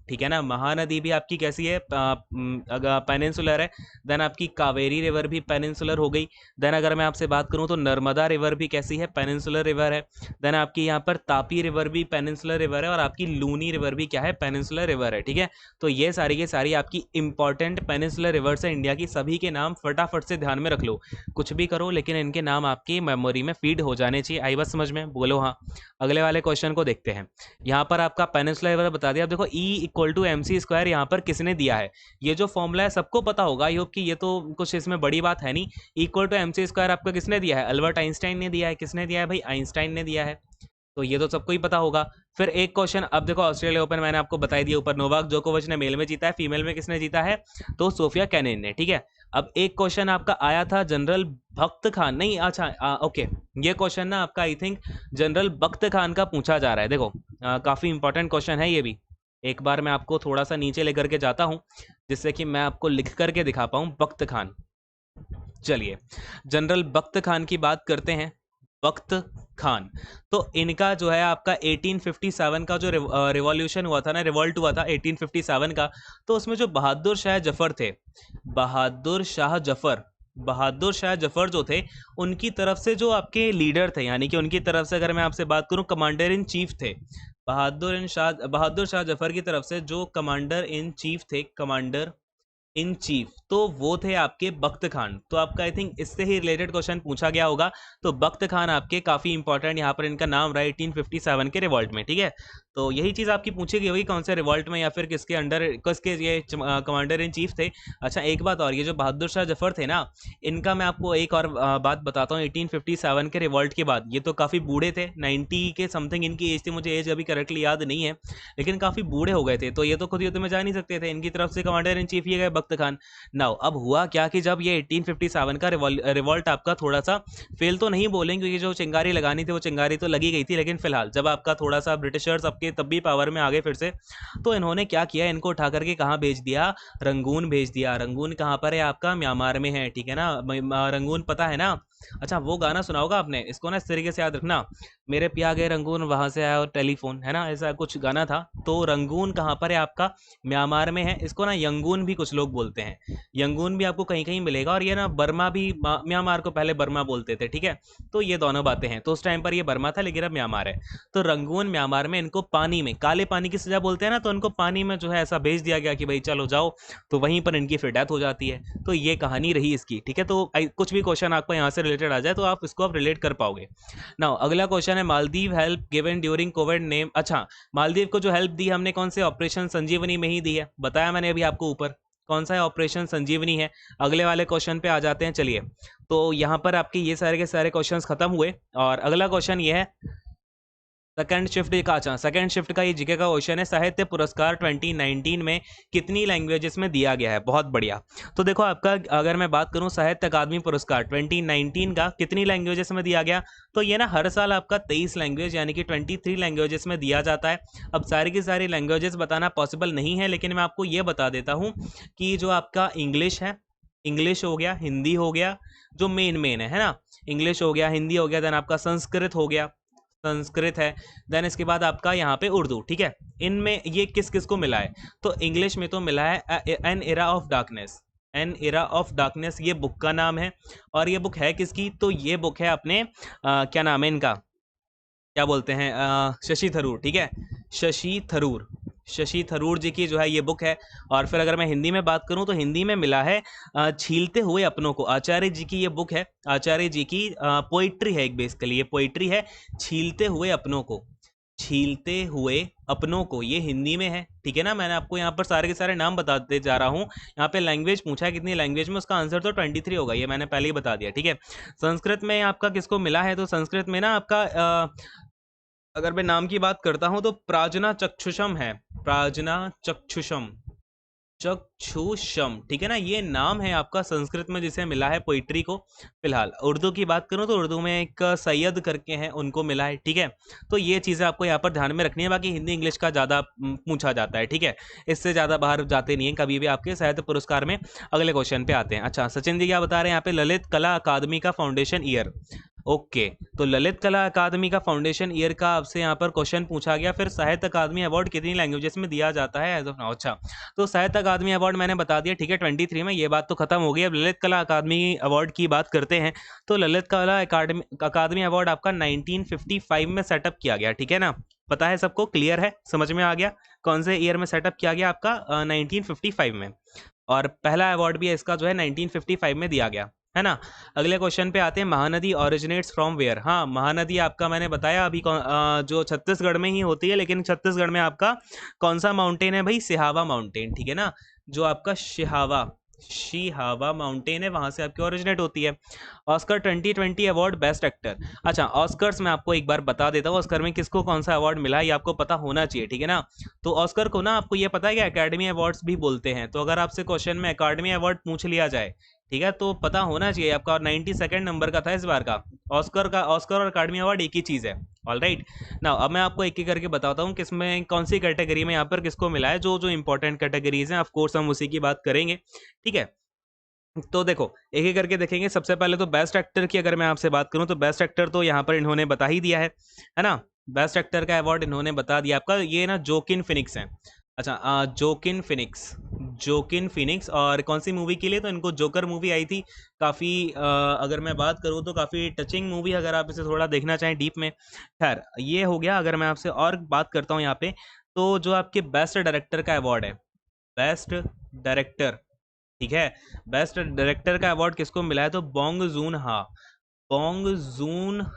ठीक है ना, महानदी भी आपकी कैसी है, पेनिनसुलर है। देन आपकी कावेरी रिवर भी पेनिनसुलर हो गई। देन अगर मैं आपसे बात करूं तो नर्मदा रिवर भी कैसी है, पेनिनसुलर रिवर है। देन आपकी यहाँ पर तापी रिवर भी पेनिनसुलर रिवर है, और आपकी लूनी रिवर भी क्या है, पेनिनसुलर रिवर है। ठीक है, तो ये सारी के सारी आपकी इंपॉर्टेंट पेनिनसुलर रिवर्स है इंडिया की, सभी के नाम फटाफट से ध्यान में रख लो। कुछ भी करो लेकिन इनके नाम आपकी मेमोरी में फीड हो जाने चाहिए। आई बात समझ में, बोलो हाँ। अगले वाले क्वेश्चन को देखते हैं। यहाँ पर आपका पेनिनसुलर रिवर बता दिया। अब देखो, E=mc² यहाँ पर किसने दिया है, ये जो फॉर्मूला है सबको पता होगा, आई होप कि ये तो कुछ इसमें बड़ी बात है नहीं। E=mc² आपका किसने दिया है, अल्बर्ट आइंस्टाइन ने दिया है। किसने दिया है भाई, आइंस्टाइन ने दिया है, तो ये तो सबको ही पता होगा। फिर एक क्वेश्चन, अब देखो ऑस्ट्रेलिया ओपन मैंने आपको बताई दिया ऊपर, नोवाक जोकोविच ने मेल में जीता है, फीमेल में किसने जीता है, तो सोफिया कैनिन ने। ठीक है, अब एक क्वेश्चन आपका आया था जनरल भक्त खान, नहीं अच्छा ओके, ये क्वेश्चन ना आपका आई थिंक जनरल बख्त खान का पूछा जा रहा है। देखो, काफी इंपॉर्टेंट क्वेश्चन है ये भी। एक बार मैं आपको थोड़ा सा नीचे लेकर के जाता हूं जिससे कि मैं आपको लिख करके दिखा पाऊं, बख्त खान। चलिए, जनरल बख्त खान की बात करते हैं। बख्त खान, तो इनका जो है आपका 1857 का जो रिवॉल्यूशन हुआ था ना, रिवॉल्ट हुआ था 1857 का, तो उसमें जो बहादुर शाह जफर थे, बहादुर शाह जफर, बहादुर शाह जफर जो थे, उनकी तरफ से जो आपके लीडर थे, यानी कि उनकी तरफ से अगर मैं आपसे बात करूं, कमांडर इन चीफ थे। बहादुर शाह जफर की तरफ से जो कमांडर इन चीफ थे, कमांडर इन चीफ, तो वो थे आपके बख्त खान। तो आपका आई थिंक इससे ही रिलेटेड क्वेश्चन पूछा गया होगा। तो बख्त खान आपके काफी इंपॉर्टेंट यहाँ पर इनका नाम रहा 1857 के रिवॉल्ट में। ठीक है, तो यही चीज आपकी पूछी गई होगी, कौन से रिवॉल्ट में या फिर किसके अंडर, किसके ये कमांडर इन चीफ थे। अच्छा, एक बात और, ये जो बहादुर शाह जफर थे ना, इनका मैं आपको एक और बात बताता हूँ। 1857 के रिवॉल्ट के बाद ये तो काफी बूढ़े थे, 90 के समथिंग इनकी एज थी, मुझे एज अभी करेक्टली याद नहीं है, लेकिन काफी बूढ़े हो गए थे। तो ये तो खुद युद्ध में जा नहीं सकते थे, इनकी तरफ से कमांडर इन चीफ ये गए बख्त खान। नाउ अब हुआ क्या कि जब ये 1857 का रिवॉल्ट आपका थोड़ा सा फेल तो नहीं बोलेंगे, क्योंकि जो चिंगारी लगानी थी वो चिंगारी तो लगी गई थी, लेकिन फिलहाल जब आपका थोड़ा सा ब्रिटिशर्स आपके तब भी पावर में आ गए फिर से, तो इन्होंने क्या किया, इनको उठा करके कहाँ भेज दिया, रंगून भेज दिया। रंगून कहाँ पर है आपका, म्यांमार में है। ठीक है ना, रंगून पता है ना, अच्छा वो गाना सुना होगा आपने, इसको ना इस तरीके से याद रखना, मेरे पिया गए रंगून वहां से आया और टेलीफोन, है ना, ऐसा कुछ गाना था। तो रंगून कहाँ पर है आपका, म्यांमार में है। इसको ना यंगून भी कुछ लोग बोलते हैं, यंगून भी आपको कहीं कहीं मिलेगा। और ये ना बर्मा भी, म्यांमार को पहले बर्मा बोलते थे, ठीक है। तो ये दोनों बातें हैं, तो उस टाइम पर ये बर्मा था लेकिन अब म्यांमार है। तो रंगून म्यांमार में इनको पानी में, काले पानी की सजा बोलते हैं ना, तो इनको पानी में जो है ऐसा भेज दिया गया कि भाई चलो जाओ, तो वहीं पर इनकी फिर डेथ हो जाती है। तो ये कहानी रही इसकी, ठीक है। तो कुछ भी क्वेश्चन आपको यहाँ से रिलेटेड आ जाए तो आप इसको आप रिलेट कर पाओगे। नाउ अगला क्वेश्चन है, Maldives help given during Covid name. अच्छा, मालदीव को जो हेल्प दी हमने कौन से ऑपरेशन संजीवनी में ही दी है, बताया मैंने अभी आपको ऊपर, कौन सा है ऑपरेशन संजीवनी है। अगले वाले क्वेश्चन पे आ जाते हैं, चलिए। तो यहाँ पर आपके ये सारे के सारे क्वेश्चंस खत्म हुए और अगला क्वेश्चन ये है सेकंड शिफ्ट का। अच्छा, सेकंड शिफ्ट का ये जीके का क्वेश्चन है, साहित्य पुरस्कार 2019 में कितनी लैंग्वेजेस में दिया गया है। बहुत बढ़िया। तो देखो आपका, अगर मैं बात करूं साहित्य अकादमी पुरस्कार 2019 का कितनी लैंग्वेजेस में दिया गया, तो ये ना हर साल आपका 23 लैंग्वेज यानी कि 23 लैंग्वेजेस में दिया जाता है। अब सारी की सारी लैंग्वेजेस बताना पॉसिबल नहीं है, लेकिन मैं आपको ये बता देता हूँ कि जो आपका इंग्लिश है, इंग्लिश हो गया, हिंदी हो गया, जो मेन है ना, इंग्लिश हो गया, हिंदी हो गया, देन आपका संस्कृत हो गया, संस्कृत है, देन इसके बाद आपका यहाँ पे उर्दू, ठीक है। इनमें ये किस किस को मिला है, तो इंग्लिश में तो मिला है an era of darkness, an era of darkness ये बुक का नाम है। और ये बुक है किसकी, तो ये बुक है अपने क्या नाम है इनका, क्या बोलते हैं, शशि थरूर, ठीक है, शशि थरूर, शशि थरूर जी की जो है ये बुक है। और फिर अगर मैं हिंदी में बात करूं तो हिंदी में मिला है छीलते हुए अपनों को, आचार्य जी की ये बुक है, आचार्य जी की पोइट्री है, एक बेसिकली ये पोइट्री है, छीलते हुए अपनों को, छीलते हुए अपनों को, ये हिंदी में है, ठीक है ना। मैंने आपको यहाँ पर सारे के सारे नाम बताते जा रहा हूँ। यहाँ पे लैंग्वेज पूछा है कितनी लैंग्वेज में, उसका आंसर तो 23 होगा, ये मैंने पहले ही बता दिया, ठीक है। संस्कृत में आपका किसको मिला है, तो संस्कृत में ना आपका अगर मैं नाम की बात करता हूं तो प्राजना चक्षुषम है, प्राजना चक्षुषम, चक्षुषम, ठीक है ना, ये नाम है आपका संस्कृत में जिसे मिला है पोइट्री को। फिलहाल उर्दू की बात करूं तो उर्दू में एक सैयद करके हैं, उनको मिला है, ठीक है। तो ये चीज़ें आपको यहाँ पर ध्यान में रखनी है। बाकी हिंदी इंग्लिश का ज़्यादा पूछा जाता है, ठीक है, इससे ज़्यादा बाहर जाते नहीं है कभी भी आपके साहित्य पुरस्कार में। अगले क्वेश्चन पे आते हैं। अच्छा, सचिन जी क्या बता रहे हैं यहाँ पे, ललित कला अकादमी का फाउंडेशन ईयर। ओके, तो ललित कला अकादमी का फाउंडेशन ईयर का आपसे यहाँ पर क्वेश्चन पूछा गया। फिर साहित्य अकादमी अवार्ड कितनी लैंग्वेजेस में दिया जाता है एज ऑफ नाउ। अच्छा, तो साहित्य अकादमी अवार्ड मैंने बता दिया, ठीक है, 23 में, ये बात तो खत्म हो गई। अब ललित कला अकादमी अवार्ड की बात करते हैं। तो ललित कला अकादमी अवार्ड आपका 1955 में सेटअप किया गया, ठीक है ना, पता है सबको, क्लियर है, समझ में आ गया कौन से ईयर में सेटअप किया गया आपका, 1955 में। और पहला अवार्ड भी इसका जो है 1955 में दिया गया, है ना। अगले क्वेश्चन पे आते हैं, महानदी ओरिजिनेट्स फ्रॉम वेयर। हाँ, महानदी आपका मैंने बताया अभी जो छत्तीसगढ़ में ही होती है, लेकिन छत्तीसगढ़ में आपका कौन सा माउंटेन है भाई, सिहावा माउंटेन, ठीक है ना, जो आपका शिहावा माउंटेन है, वहां से आपकी ओरिजिनेट होती है। Oscar 2020 award best actor. अच्छा, ऑस्कर्स में आपको एक बार बता देता हूँ, ऑस्कर में किसको कौन सा अवार्ड मिला है ये आपको पता होना चाहिए, ठीक है ना। तो ऑस्कर को ना आपको ये पता है कि एकेडमी अवार्ड्स भी बोलते हैं। तो अगर आपसे क्वेश्चन में एकेडमी अवार्ड पूछ लिया जाए, ठीक है, तो पता होना चाहिए आपका। और 92nd नंबर का था इस बार का ऑस्कर और एकेडमी अवार्ड एक ही चीज़ है। ऑल राइट ना, अब मैं आपको एक एक करके बताता हूँ किसमें कौन सी कैटेगरी में यहाँ पर किसको मिला है, जो जो इंपॉर्टेंट कैटेगरीज हैं, ऑफ कोर्स हम उसी की बात करेंगे, ठीक है। तो देखो एक एक करके देखेंगे। सबसे पहले तो बेस्ट एक्टर की अगर मैं आपसे बात करूं तो बेस्ट एक्टर तो यहाँ पर इन्होंने बता ही दिया है ना। बेस्ट एक्टर का अवार्ड इन्होंने बता दिया आपका, ये ना जोकिन फिनिक्स है। अच्छा, जोकिन फिनिक्स और कौन सी मूवी के लिए, तो इनको जोकर मूवी आई थी काफ़ी, अगर मैं बात करूँ तो काफ़ी टचिंग मूवी, अगर आप इसे थोड़ा देखना चाहें डीप में। खैर ये हो गया। अगर मैं आपसे और बात करता हूँ यहाँ पे, तो जो आपके बेस्ट डायरेक्टर का अवार्ड है, बेस्ट डायरेक्टर, ठीक है, बेस्ट डायरेक्टर का अवार्ड किसको मिला है, तो बॉन्ग जून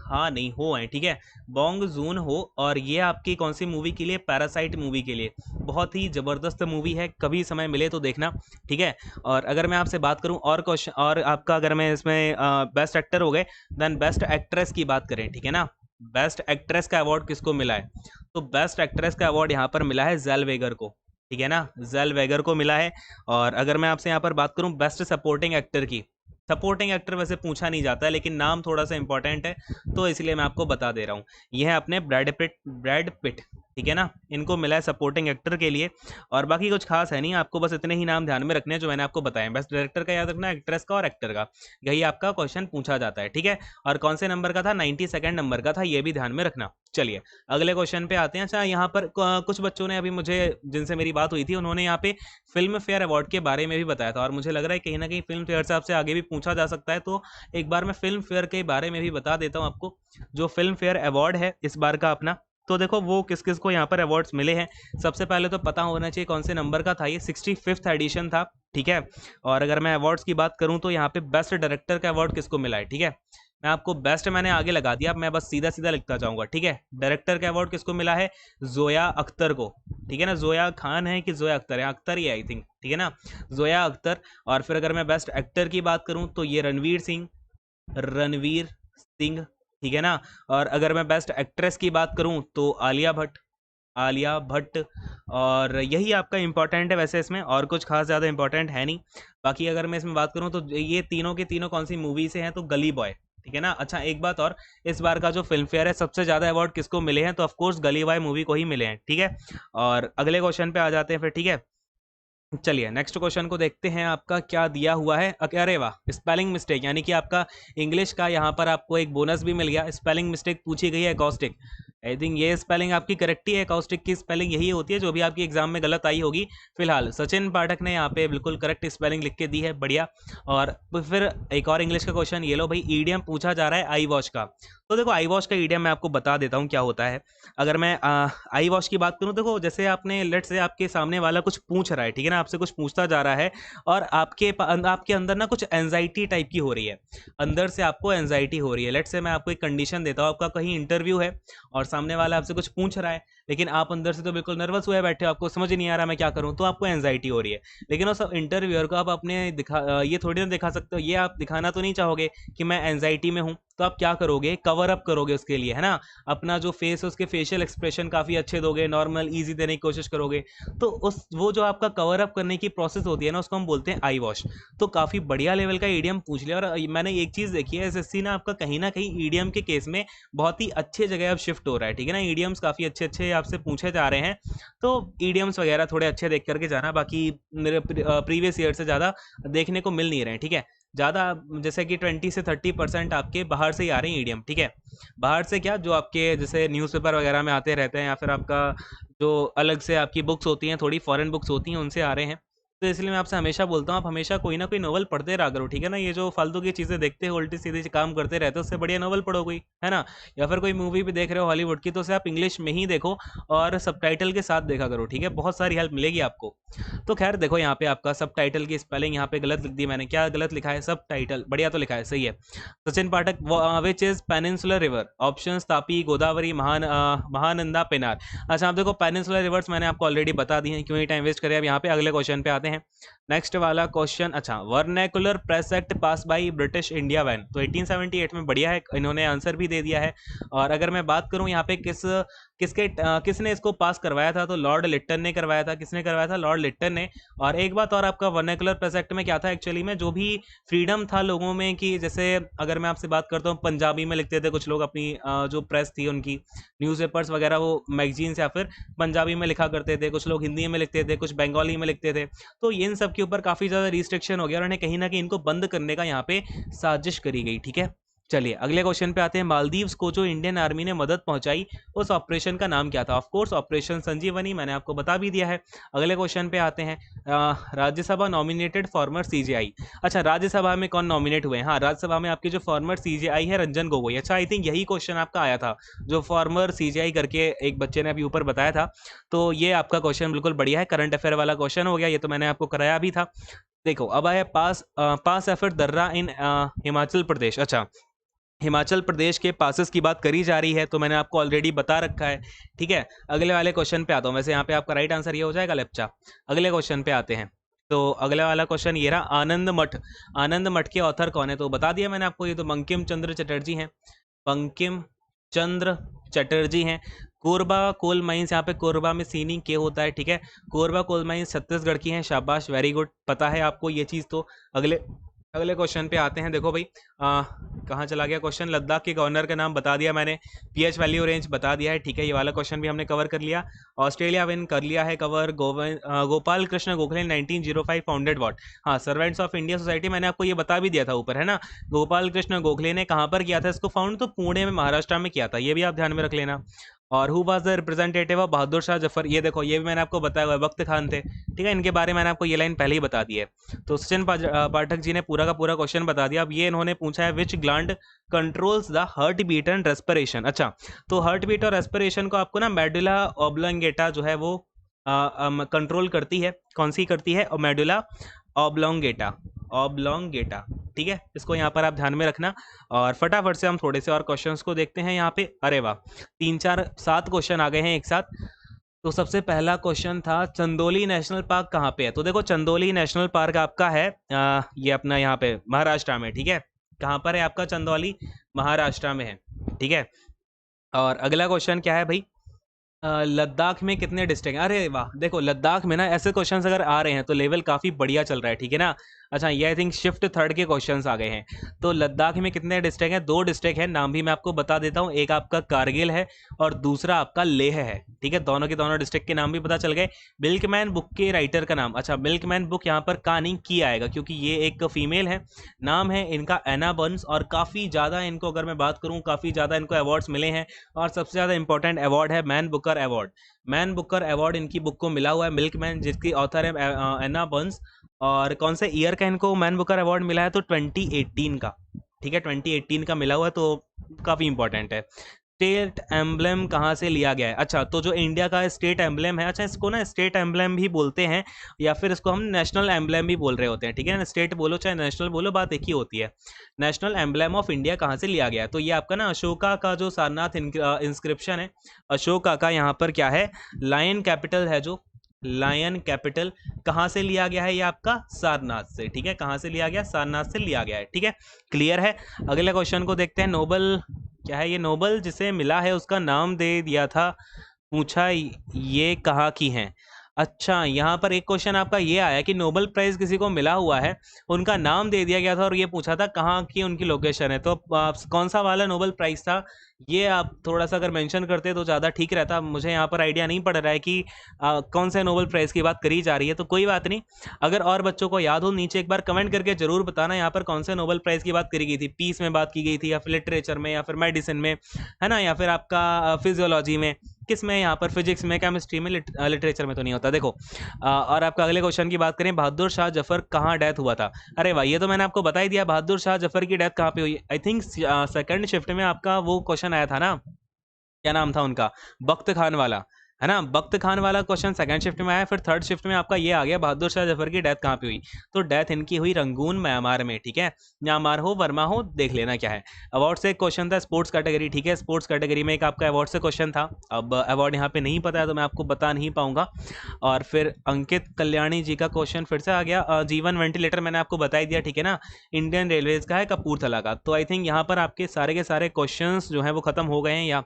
हा नहीं हो है, ठीक है, बॉन्ग जून हो। और ये आपकी कौन सी मूवी के लिए, पैरासाइट मूवी के लिए। बहुत ही ज़बरदस्त मूवी है, कभी समय मिले तो देखना, ठीक है। और अगर मैं आपसे बात करूं और क्वेश्चन, और आपका अगर मैं इसमें बेस्ट एक्टर हो गए, देन बेस्ट एक्ट्रेस की बात करें, ठीक है ना, बेस्ट एक्ट्रेस का अवार्ड किसको मिला है, तो बेस्ट एक्ट्रेस का अवार्ड यहाँ पर मिला है ज़ेल्वेगर को, ठीक है ना, ज़ेल्वेगर को मिला है। और अगर मैं आपसे यहाँ पर बात करूँ बेस्ट सपोर्टिंग एक्टर की, सपोर्टिंग एक्टर वैसे पूछा नहीं जाता है, लेकिन नाम थोड़ा सा इंपॉर्टेंट है, तो इसलिए मैं आपको बता दे रहा हूँ। यह है अपने ब्रैड पिट, ठीक है ना, इनको मिला है सपोर्टिंग एक्टर के लिए। और बाकी कुछ खास है नहीं, आपको बस इतने ही नाम ध्यान में रखने हैं जो मैंने आपको बताए। बेस्ट डायरेक्टर का याद रखना, एक्ट्रेस का और एक्टर का, यही आपका क्वेश्चन पूछा जाता है। ठीक है, और कौन से नंबर का था, 92nd नंबर का था, ये भी ध्यान में रखना। चलिए अगले क्वेश्चन पे आते हैं। अच्छा, यहाँ पर कुछ बच्चों ने अभी मुझे, जिनसे मेरी बात हुई थी, उन्होंने यहाँ पे फिल्म फेयर अवार्ड के बारे में भी बताया था, और मुझे लग रहा है कहीं ना कहीं फिल्म फेयर से आपसे आगे भी पूछा जा सकता है। तो एक बार मैं फिल्म फेयर के बारे में भी बता देता हूँ आपको। जो फिल्म फेयर अवार्ड है इस बार का अपना, तो देखो वो किस किस को यहाँ पर अवार्ड्स मिले हैं। सबसे पहले तो पता होना चाहिए कौन से नंबर का था ये, 65th एडिशन था। ठीक है, और अगर मैं अवार्ड्स की बात करूं तो यहाँ पे बेस्ट डायरेक्टर का अवार्ड किसको मिला है। ठीक है, मैं आपको बेस्ट मैंने आगे लगा दिया, मैं बस सीधा सीधा लिखता जाऊंगा। ठीक है, डायरेक्टर का अवार्ड किसको मिला है, जोया अख्तर को। ठीक है ना, जोया खान है कि जोया अख्तर है, अख्तर ही आई थिंक। ठीक है ना, जोया अख्तर। और फिर अगर मैं बेस्ट एक्टर की बात करूं तो ये रणवीर सिंह, रणवीर सिंह। ठीक है ना, और अगर मैं बेस्ट एक्ट्रेस की बात करूं तो आलिया भट्ट, आलिया भट्ट। और यही आपका इंपॉर्टेंट है वैसे, इसमें और कुछ खास ज़्यादा इंपॉर्टेंट है नहीं। बाकी अगर मैं इसमें बात करूं तो ये तीनों के तीनों कौन सी मूवी से हैं, तो गली बॉय। ठीक है ना। अच्छा एक बात और, इस बार का जो फिल्म फेयर है सबसे ज़्यादा अवार्ड किसको मिले हैं, तो ऑफकोर्स गली बॉय मूवी को ही मिले हैं। ठीक है, और अगले क्वेश्चन पे आ जाते हैं फिर। ठीक है, चलिए नेक्स्ट क्वेश्चन को देखते हैं, आपका क्या दिया हुआ है। अरे वाह, स्पेलिंग मिस्टेक, यानी कि आपका इंग्लिश का यहाँ पर आपको एक बोनस भी मिल गया। स्पेलिंग मिस्टेक पूछी गई है, एकॉस्टिक। आई थिंक ये स्पेलिंग आपकी करेक्ट ही है, एकॉस्टिक की स्पेलिंग यही होती है जो भी आपकी एग्जाम में गलत आई होगी। फिलहाल सचिन पाठक ने यहाँ पे बिल्कुल करेक्ट स्पेलिंग लिख के दी है, बढ़िया। और फिर एक और इंग्लिश का क्वेश्चन, ये लो भाई, ईडियम पूछा जा रहा है आई वॉश का। तो देखो आई वॉश का ईडियम मैं आपको बता देता हूँ क्या होता है। अगर मैं आई वॉश की बात करूँ, देखो जैसे आपने लेट से आपके सामने वाला कुछ पूछ रहा है, ठीक है ना, आपसे कुछ पूछता जा रहा है, और आपके अंदर ना कुछ एंजाइटी टाइप की हो रही है, अंदर से आपको एंजाइटी हो रही है। लेट से मैं आपको एक कंडीशन देता हूँ, आपका कहीं इंटरव्यू है और सामने वाला आपसे कुछ पूछ रहा है, लेकिन आप अंदर से तो बिल्कुल नर्वस हुए बैठे हो, आपको समझ ही नहीं आ रहा मैं क्या करूँ, तो आपको एंजाइटी हो रही है। लेकिन उस इंटरव्यूअर को आप अपने ये थोड़ी ना दिखा सकते हो, ये आप दिखाना तो नहीं चाहोगे कि मैं एंजाइटी में हूँ, तो आप क्या करोगे, कवर अप करोगे उसके लिए, है ना। अपना जो फेस है उसके फेशियल एक्सप्रेशन काफ़ी अच्छे दोगे, नॉर्मल ईजी देने की कोशिश करोगे। तो उस वो जो आपका कवर अप करने की प्रोसेस होती है ना, उसको हम बोलते हैं आई वॉश। तो काफ़ी बढ़िया लेवल का ईडीएम पूछ लिया। और मैंने एक चीज़ देखी है, एसएससी ना आपका कहीं ना कहीं ईडीएम के केस में बहुत ही अच्छे जगह अब शिफ्ट हो रहा है। ठीक है ना, ईडीएम्स काफ़ी अच्छे अच्छे आपसे पूछे जा रहे हैं, तो ईडीएम्स वगैरह थोड़े अच्छे देख करके जाना। बाकी मेरे प्रीवियस ईयर से ज़्यादा देखने को मिल नहीं रहे हैं। ठीक है, ज़्यादा जैसे कि 20 से 30% आपके बाहर से ही आ रहे हैं ईडीएम। ठीक है, बाहर से क्या, जो आपके जैसे न्यूज़पेपर वगैरह में आते रहते हैं, या फिर आपका जो अलग से आपकी बुक्स होती हैं, थोड़ी फॉरेन बुक्स होती हैं, उनसे आ रहे हैं। तो इसलिए मैं आपसे हमेशा बोलता हूँ, आप हमेशा कोई ना कोई नॉवल पढ़ते रहा करो। ठीक है ना, ये जो फालतू की चीज़ें देखते हो, उल्टी सीधी काम करते रहते हो, उससे बढ़िया नॉवल पढ़ो कोई, है ना। या फिर कोई मूवी भी देख रहे हो हॉलीवुड की, तो उसे आप इंग्लिश में ही देखो और सबटाइटल के साथ देखा करो। ठीक है, बहुत सारी हेल्प मिलेगी आपको। तो खैर देखो, यहाँ पे आपका सब टाइटल की स्पेलिंग यहाँ पे गलत लिख दी मैंने। क्या गलत लिखा है, सब टाइटल बढ़िया तो लिखा है, सही है। Sachin Pathak, which is peninsular river, option Tapi, Godavari, Mahananda, Pennar. अच्छा आप देखो, पेनिनसुलर रिवर्स मैंने आपको ऑलरेडी बता दी है, क्यों ही टाइम वेस्ट करें। अब यहाँ पे अगले क्वेश्चन पे आते हैं, नेक्स्ट वाला क्वेश्चन। अच्छा, vernacular press act pass by British India when, तो 1878 में, बढ़िया है, इन्होंने आंसर भी दे दिया है। और अगर मैं बात करूँ यहाँ पे किसने इसको पास करवाया था, तो लॉर्ड लिट्टन ने करवाया था। किसने करवाया था, लॉर्ड लिट्टन ने। और एक बात और, आपका वर्नैकुलर प्रेस एक्ट में क्या था एक्चुअली में, जो भी फ्रीडम था लोगों में, कि जैसे अगर मैं आपसे बात करता हूँ, पंजाबी में लिखते थे कुछ लोग अपनी जो प्रेस थी उनकी, न्यूज़पेपर्स वगैरह, वो मैगजीन्स या फिर पंजाबी में लिखा करते थे, कुछ लोग हिंदी में लिखते थे, कुछ बंगाली में लिखते थे। तो इन सब के ऊपर काफ़ी ज़्यादा रिस्ट्रिक्शन हो गया, और उन्हें कहीं ना कहीं इनको बंद करने का यहाँ पे साजिश करी गई। ठीक है, चलिए अगले क्वेश्चन पे आते हैं। मालदीव्स को जो इंडियन आर्मी ने मदद पहुंचाई, उस ऑपरेशन का नाम क्या था। ऑफ कोर्स ऑपरेशन संजीवनी, मैंने आपको बता भी दिया है। अगले क्वेश्चन पे आते हैं, राज्यसभा नॉमिनेटेड फॉर्मर सीजेआई। अच्छा, राज्यसभा में कौन नॉमिनेट हुए हैं, हाँ राज्यसभा में आपके जो फॉर्मर सीजेआई है, रंजन गोगोई। अच्छा आई थिंक यही क्वेश्चन आपका आया था, जो फॉर्मर सीजेआई करके एक बच्चे ने अभी ऊपर बताया था। तो ये आपका क्वेश्चन बिल्कुल बढ़िया है, करंट अफेयर वाला क्वेश्चन हो गया, ये तो मैंने आपको कराया भी था। देखो अब आया पास एफर्ट दर्रा इन हिमाचल प्रदेश। अच्छा, हिमाचल प्रदेश के पासेस की बात करी जा रही है, तो मैंने आपको ऑलरेडी बता रखा है। ठीक है, अगले वाले क्वेश्चन पे आता हूँ। वैसे यहाँ पे आपका राइट आंसर ये हो जाएगा, लेप्चा। अगले क्वेश्चन पे आते हैं, तो अगले वाला क्वेश्चन ये रहा, आनंद मठ। आनंद मठ के ऑथर कौन है, तो बता दिया मैंने आपको, ये तो बंकिम चंद्र चटर्जी हैं, बंकिम चंद्र चटर्जी हैं। कोरबा कोल माइंस, यहाँ पे कोरबा में सीनिंग के होता है। ठीक है, कोरबा कोल माइंस छत्तीसगढ़ की हैं, शाबाश, वेरी गुड, पता है आपको ये चीज़। तो अगले अगले क्वेश्चन पे आते हैं। देखो भाई, कहाँ चला गया क्वेश्चन। लद्दाख के गवर्नर का नाम बता दिया मैंने, पीएच वैल्यू रेंज बता दिया है, ठीक है, ये वाला क्वेश्चन भी हमने कवर कर लिया। ऑस्ट्रेलिया विन कर लिया है cover. Gopal Krishna Gokhale 1905 founded what. हाँ, सर्वेंट्स ऑफ इंडिया सोसाइटी मैंने आपको ये बता भी दिया था ऊपर, है ना। गोपाल कृष्ण गोखले ने कहाँ पर किया था इसको फाउंड, तो पुणे में, महाराष्ट्र में किया था, ये भी आप ध्यान में रख लेना। और who was the representative of Bahadur Shah Zafar, ये देखो ये भी मैंने आपको बताया हुआ है, वक्त खान थे, ठीक है, इनके बारे में मैंने आपको ये लाइन पहले ही बता दी है। तो सचिन पाठक जी ने पूरा का पूरा क्वेश्चन बता दिया। अब ये इन्होंने पूछा है which gland controls the heart beat and respiration. अच्छा, तो हार्ट बीट और रेस्पिरेशन को आपको ना मेडुला ऑब्लोंगेटा जो है वो कंट्रोल करती है। कौन सी करती है? और मेडुला ऑब्लोंगेटा, ऑब्लोंगेटा, ठीक है, इसको यहाँ पर आप ध्यान में रखना। और फटाफट से हम थोड़े से और क्वेश्चंस को देखते हैं यहाँ पे। अरे वाह, 3 4 7 क्वेश्चन आ गए हैं एक साथ। तो सबसे पहला क्वेश्चन था चंदोली नेशनल पार्क कहाँ पे है। तो देखो चंदोली नेशनल पार्क आपका है ये अपना यहाँ पे महाराष्ट्र में, ठीक है। कहाँ पर है आपका चंदौली? महाराष्ट्र में है, ठीक है। और अगला क्वेश्चन क्या है भाई? लद्दाख में कितने डिस्ट्रिक्ट हैं? अरे वाह, देखो लद्दाख में ना ऐसे क्वेश्चंस अगर आ रहे हैं तो लेवल काफ़ी बढ़िया चल रहा है, ठीक है ना। अच्छा, ये आई थिंक शिफ्ट थर्ड के क्वेश्चंस आ गए हैं। तो लद्दाख में कितने डिस्ट्रिक्ट हैं? 2 डिस्ट्रिक्ट हैं, नाम भी मैं आपको बता देता हूँ। एक आपका कारगिल है और दूसरा आपका लेह है, ठीक है। दोनों के दोनों डिस्ट्रिक्ट के नाम भी पता चल गए। मिल्कमैन बुक के राइटर का नाम, अच्छा मिल्कमैन बुक यहाँ पर कहानी की आएगा क्योंकि ये एक फीमेल है। नाम है इनका एना बर्न्स, और काफ़ी ज़्यादा इनको अगर मैं बात करूँ काफ़ी ज़्यादा इनको अवार्ड्स मिले हैं। और सबसे ज़्यादा इंपॉर्टेंट अवार्ड है man Booker award. Man Booker award इनकी बुक को मिला हुआ है, मिल्कमैन, जिसकी ऑथर है एना बर्न्स। और कौन से ईयर का इनको मैन बुकर अवार्ड मिला है? तो 2018 का, ठीक है, 2018 का मिला हुआ है, तो काफ़ी इंपॉर्टेंट है। स्टेट एम्बलम कहाँ से लिया गया है? अच्छा, तो जो इंडिया का स्टेट एम्बलम है, अच्छा इसको ना स्टेट एम्बलम भी बोलते हैं या फिर इसको हम नेशनल एम्बलम भी बोल रहे होते हैं, ठीक है ना। स्टेट बोलो चाहे नेशनल बोलो, बात एक ही होती है। नेशनल एम्बलम ऑफ इंडिया कहाँ से लिया गया है? तो ये आपका ना अशोका का जो सारनाथ इंस्क्रिप्शन है, अशोका का यहाँ पर क्या है? लायन कैपिटल है, जो लायन कैपिटल कहाँ से लिया गया है? ये आपका सारनाथ से, ठीक है। कहाँ से लिया गया? सारनाथ से लिया गया है, ठीक है, क्लियर है। अगले क्वेश्चन को देखते हैं। नोबल क्या है? ये नोबल जिसे मिला है उसका नाम दे दिया था, पूछा ये कहाँ की हैं। अच्छा, यहाँ पर एक क्वेश्चन आपका ये आया कि नोबल प्राइज किसी को मिला हुआ है, उनका नाम दे दिया गया था और ये पूछा था कहाँ की उनकी लोकेशन है। तो कौन सा वाला नोबल प्राइज था? ये आप थोड़ा सा अगर मेंशन करते तो ज़्यादा ठीक रहता। मुझे यहाँ पर आइडिया नहीं पड़ रहा है कि कौन से नोबल प्राइज़ की बात करी जा रही है, तो कोई बात नहीं। अगर और बच्चों को याद हो नीचे एक बार कमेंट करके जरूर बताना यहाँ पर कौन से नोबल प्राइज़ की बात करी गई थी। पीस में बात की गई थी, या फिर लिटरेचर में, या फिर मेडिसिन में, है ना, या फिर आपका फिजियोलॉजी में, किस में? यहाँ पर फिजिक्स में, केमिस्ट्री में, लिटरेचर में तो नहीं होता। देखो और आपका अगले क्वेश्चन की बात करें, बहादुर शाह जफर कहाँ डेथ हुआ था? अरे भाई, ये तो मैंने आपको बता ही दिया, बहादुर शाह जफर की डेथ कहाँ पे हुई। आई थिंक सेकंड शिफ्ट में आपका वो क्वेश्चन आया था ना, क्या नाम था उनका? बख्त खान वाला, है ना। बख्त खान वाला क्वेश्चन सेकंड शिफ्ट में आया, फिर थर्ड शिफ्ट में आपका ये आ गया बहादुर शाह जफर की डेथ कहाँ पे हुई। तो डेथ इनकी हुई रंगून म्यांमार में, ठीक है। म्यांमार हो वर्मा हो, देख लेना क्या है। अवार्ड से एक क्वेश्चन था स्पोर्ट्स कैटेगरी, ठीक है, स्पोर्ट्स कैटेगरी में एक आपका अवार्ड से क्वेश्चन था। अब अवार्ड यहाँ पे नहीं पता है तो मैं आपको बता नहीं पाऊंगा। और फिर अंकित कल्याणी जी का क्वेश्चन फिर से आ गया, जीवन वेंटिलेटर मैंने आपको बता ही दिया, ठीक है ना। इंडियन रेलवेज का है, कपूरथला का। तो आई थिंक यहाँ पर आपके सारे के सारे क्वेश्चन जो है वो खत्म हो गए हैं, या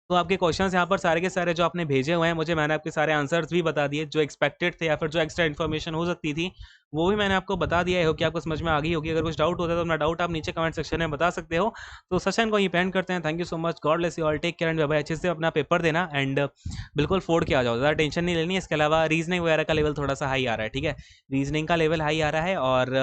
तो आपके क्वेश्चंस यहाँ पर सारे के सारे जो आपने भेजे हुए हैं मुझे, मैंने आपके सारे आंसर्स भी बता दिए जो एक्सपेक्टेड थे, या फिर जो एक्स्ट्रा इन्फॉर्मेशन हो सकती थी वो भी मैंने आपको बता दिया है। हो कि आपको समझ में आ गई होगी। अगर कुछ डाउट होता है तो अपना डाउट आप नीचे कमेंट सेक्शन में बता सकते हो। तो सेशन को ही पेंड करते हैं। Thank you so much, God bless you all, take care and bye bye. अच्छे से अपना पेपर देना एंड बिल्कुल फोड़ के आ जाओ, ज़्यादा टेंशन नहीं लेनी। इसके अलावा रीजनिंग वगैरह का लेवल थोड़ा सा हाई आ रहा है, ठीक है, रीजनिंग का लेवल हाई आ रहा है, और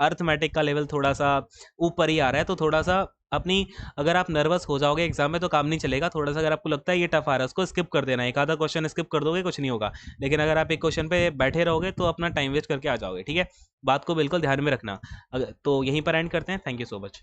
अर्थमेटिक का लेवल थोड़ा सा ऊपर ही आ रहा है। तो थोड़ा सा अपनी, अगर आप नर्वस हो जाओगे एग्जाम में तो काम नहीं चलेगा। थोड़ा सा अगर आपको लगता है ये टफ आ रहा है उसको स्किप कर देना, एक आधा क्वेश्चन स्किप कर दोगे कुछ नहीं होगा। लेकिन अगर आप एक क्वेश्चन पे बैठे रहोगे तो अपना टाइम वेस्ट करके आ जाओगे, ठीक है। बात को बिल्कुल ध्यान में रखना। तो यहीं पर एंड करते हैं। Thank you so much.